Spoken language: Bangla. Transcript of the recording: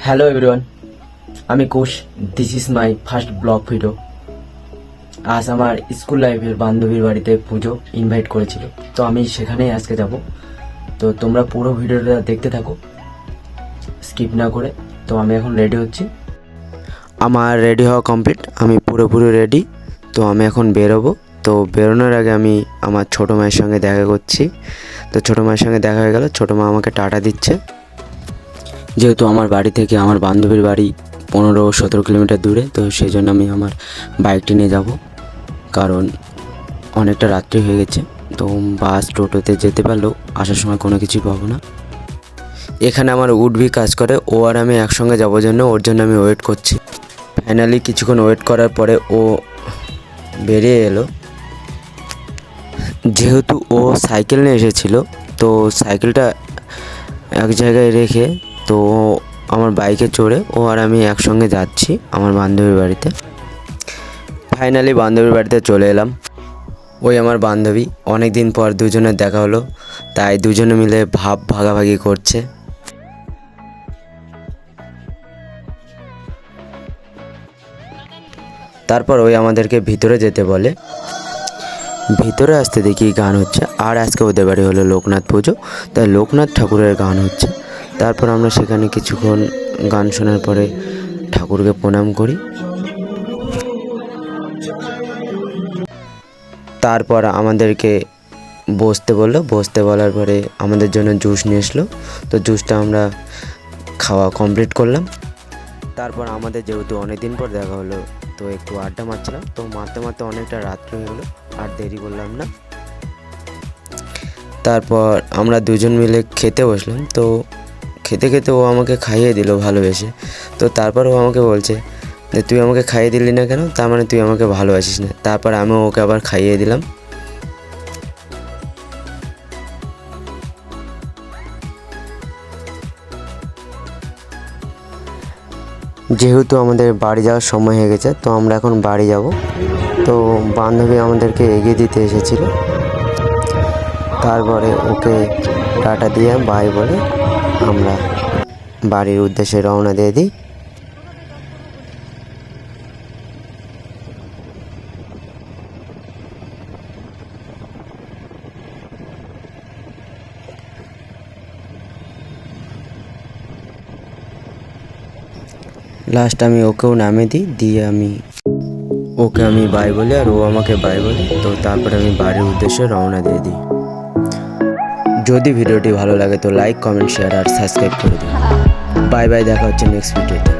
হ্যালো এভরিওয়ান, আমি Kush. This is my first blog video. আজ আমার স্কুল লাইফের বান্ধবীর বাড়িতে পুজো ইনভাইট করেছিল, তো আমি সেখানেই আজকে যাব। তো তোমরা পুরো ভিডিওটা দেখতে থাকো, স্কিপ না করে। তো আমি এখন রেডি হচ্ছি। আমার রেডি হওয়া কমপ্লিট, আমি পুরোপুরি রেডি। তো আমি এখন বেরোবো। তো বেরোনোর আগে আমি আমার ছোটো মায়ের সঙ্গে দেখা করছি। তো ছোটো মায়ের সঙ্গে দেখা হয়ে গেল, ছোটো মা আমাকে টাটা দিচ্ছে। যেহেতু আমার বাড়ি থেকে আমার বান্ধবীর বাড়ি 15-17 কিলোমিটার দূরে, তো সেই জন্য আমি আমার বাইকটি নিয়ে যাব, কারণ অনেকটা রাত্রি হয়ে গেছে। তো বাস টোটোতে যেতে পারলেও আসার সময় কোনো কিছুই পাবো না। এখানে আমার উডবি কাজ করে, ও আর আমি একসঙ্গে যাবো জন্য, ওর জন্য আমি ওয়েট করছি। ফাইনালি কিছুক্ষণ ওয়েট করার পরে ও বেরিয়ে এলো। যেহেতু ও সাইকেল নিয়ে এসেছিলো, তো সাইকেলটা এক জায়গায় রেখে তো আমার বাইকে চড়ে ও আর আমি একসঙ্গে যাচ্ছি আমার বান্ধবীর বাড়িতে। ফাইনালি বান্ধবীর বাড়িতে চলে এলাম। ওই আমার বান্ধবী, অনেক দিন পর দুজনের দেখা হলো, তাই দুজনে মিলে ভাব ভাগাভাগি করছে। তারপর ওই আমাদেরকে ভিতরে যেতে বলে। ভিতরে আসতে দেখি গান হচ্ছে, আর আজকে ওদের বাড়ি হলো লোকনাথ পুজো, তাই লোকনাথ ঠাকুরের গান হচ্ছে। তারপর আমরা সেখানে কিছুক্ষণ গান শোনার পরে ঠাকুরকে প্রণাম করি। তারপর আমাদেরকে বসতে বললো, বসতে বলার পরে আমাদের জন্য জুস নিয়ে আসলো। তো জুসটা আমরা খাওয়া কমপ্লিট করলাম। তারপর আমাদের যেহেতু অনেক দিন পর দেখা হলো, তো একটু আড্ডা মারছিলাম। তো মারতে মারতে অনেকটা রাত্রি হয়ে গেলো, আর দেরি করলাম না। তারপর আমরা দুজন মিলে খেতে বসলাম। তো খেতে খেতে ও আমাকে খাইয়ে দিল ভালোবেসে। তো তারপর ও আমাকে বলছে যে তুই আমাকে খাইয়ে দিলি না কেন, তার মানে তুই আমাকে ভালোবাসিস না। তারপর আমি ওকে আবার খাইয়ে দিলাম। যেহেতু আমাদের বাড়ি যাওয়ার সময় হয়ে গেছে, তো আমরা এখন বাড়ি যাব। তো বান্ধবী আমাদেরকে এগিয়ে দিতে এসেছিল। তারপরে ওকে টাটা দিয়ে বাই বলে আমরা বাড়ির উদ্দেশ্যে রওনা দিয়ে দিই। লাস্ট আমি ওকেও নামিয়ে দিই, দিয়ে ওকে আমি বাই বলি আর ও আমাকে বাই বলে। তো তারপরে আমি বাড়ির উদ্দেশ্যে রওনা দিয়ে দিই। যদি ভিডিওটি ভালো লাগে তো লাইক, কমেন্ট, শেয়ার আর সাবস্ক্রাইব করে দিন। বাই বাই, দেখা হচ্ছে নেক্সট ভিডিওতে।